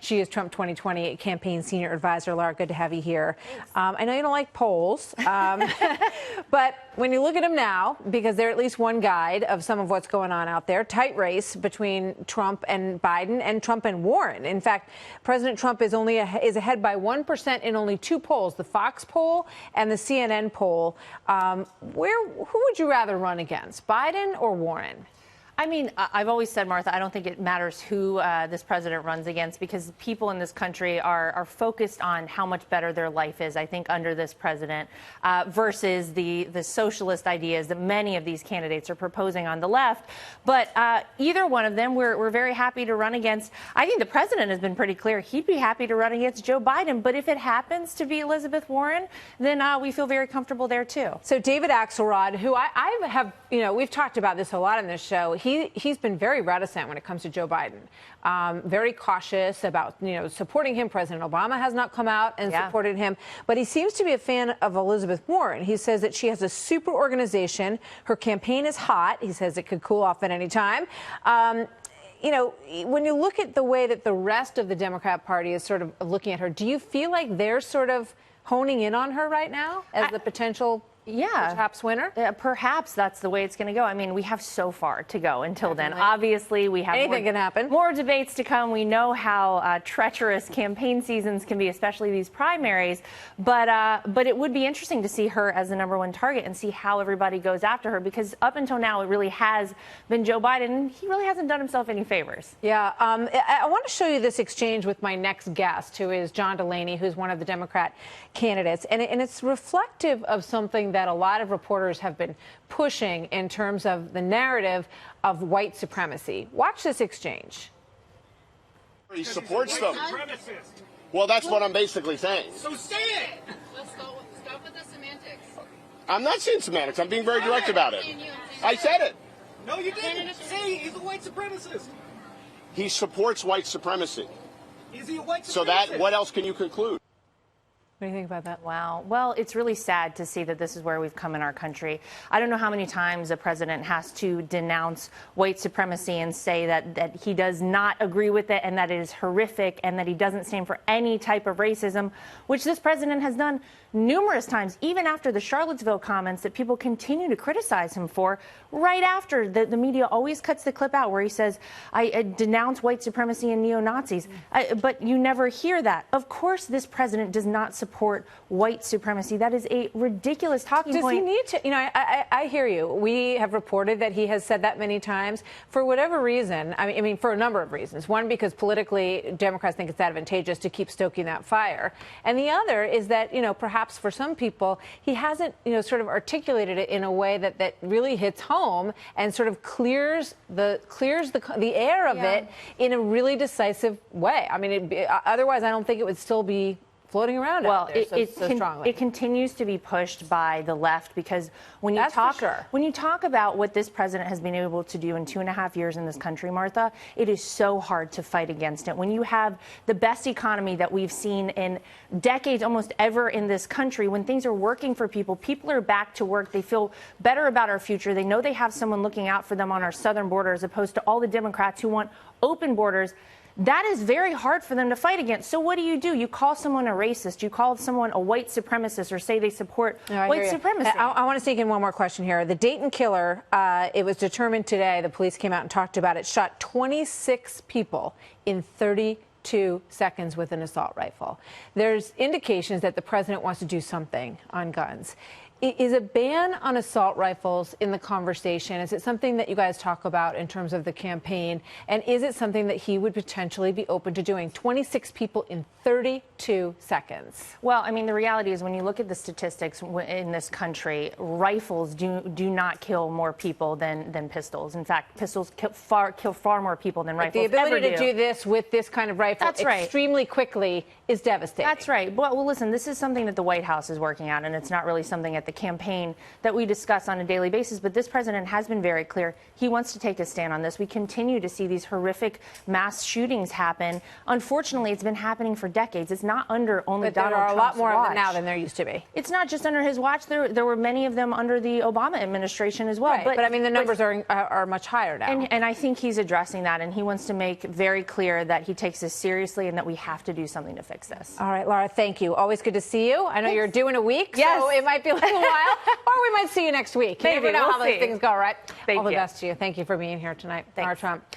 She is Trump 2020 campaign senior advisor. Lara, good to have you here. I know you don't like polls, but when you look at them now, because they're at least one guide of some of what's going on out there, tight race between Trump and Biden and Trump and Warren. In fact, President Trump is ahead by 1% in only two polls, the Fox poll and the CNN poll. Who would you rather run against, Biden or Warren? I mean, I've always said, Martha, I don't think it matters who this president runs against, because people in this country are focused on how much better their life is, I think, under this president versus the socialist ideas that many of these candidates are proposing on the left. But either one of them, we're very happy to run against. I think the president has been pretty clear. He'd be happy to run against Joe Biden. But if it happens to be Elizabeth Warren, then we feel very comfortable there, too. So David Axelrod, who I have, we've talked about this a lot on this show. He's been very reticent when it comes to Joe Biden, very cautious about, supporting him. President Obama has not come out and supported him, but he seems to be a fan of Elizabeth Warren. He says that she has a super organization. Her campaign is hot. He says it could cool off at any time. When you look at the way that the rest of the Democrat Party is sort of looking at her, do you feel like they're sort of honing in on her right now as the potential perhaps winner? Perhaps that's the way it's going to go. I mean, we have so far to go until then. Obviously, we have anything can happen. More debates to come. We know how treacherous campaign seasons can be, especially these primaries. But it would be interesting to see her as the #1 target and see how everybody goes after her, because up until now, it really has been Joe Biden. He really hasn't done himself any favors. Yeah. I want to show you this exchange with my next guest, who is John Delaney, who's one of the Democrat candidates. And it's reflective of something that a lot of reporters have been pushing in terms of the narrative of white supremacy. Watch this exchange. He supports them. Well, that's what I'm basically saying. So say it. Let's stop with the semantics. I'm not saying semantics. I'm being very direct about it. I said it. No, you didn't. Say he's a white supremacist. He supports white supremacy. Is he a white supremacist? So what else can you conclude? What do you think about that? Wow. Well, it's really sad to see that this is where we've come in our country. I don't know how many times a president has to denounce white supremacy and say that he does not agree with it and that it is horrific and that he doesn't stand for any type of racism, which this president has done numerous times, even after the Charlottesville comments that people continue to criticize him for. Right after, the media always cuts the clip out where he says, I denounce white supremacy and neo-Nazis. But you never hear that. Of course, this president does not support white supremacy. That is a ridiculous talking point. Does he need to? I hear you. We have reported that he has said that many times for whatever reason. I mean, for a number of reasons. One, because politically, Democrats think it's advantageous to keep stoking that fire. And the other is that, perhaps for some people, he hasn't, sort of articulated it in a way that really hits home and sort of clears the air of it in a really decisive way. I mean, otherwise, I don't think it would still be floating around out there so strongly. It continues to be pushed by the left, because when you talk about what this president has been able to do in 2.5 years in this country, Martha, it is so hard to fight against it. When you have the best economy that we've seen in decades, almost ever in this country, when things are working for people, people are back to work, they feel better about our future, they know they have someone looking out for them on our southern border, as opposed to all the Democrats who want open borders. That is very hard for them to fight against. So what do? You call someone a racist, you call someone a white supremacist, or say they support white supremacy. I want to sneak in one more question here. The Dayton killer, it was determined today, the police came out and talked about it, shot 26 people in 32 seconds with an assault rifle. There's indications that the president wants to do something on guns. Is a ban on assault rifles in the conversation? Is it something that you guys talk about in terms of the campaign? And is it something that he would potentially be open to doing? 26 people in 32 seconds. Well, I mean, the reality is when you look at the statistics in this country, rifles do not kill more people than pistols. In fact, pistols kill far more people than rifles ever do. The ability to do this with this kind of rifle extremely quickly is devastating. That's right. Well, listen, this is something that the White House is working on, and it's not really something at the campaign that we discuss on a daily basis. But this president has been very clear. He wants to take a stand on this. We continue to see these horrific mass shootings happen. Unfortunately, it's been happening for decades. It's not under only Donald Trump's watch. There are a lot more of them now than there used to be. It's not just under his watch. There were many of them under the Obama administration as well. Right. But I mean, the numbers are much higher now. And I think he's addressing that, and he wants to make very clear that he takes this seriously and that we have to do something to fix this. All right, Lara, thank you. Always good to see you. I know you're due in a week, yes. So it might be a little while, or we might see you next week. Maybe. You never know how those things go, right? Thank All the you. best to you. Thank you for being here tonight, Lara Trump.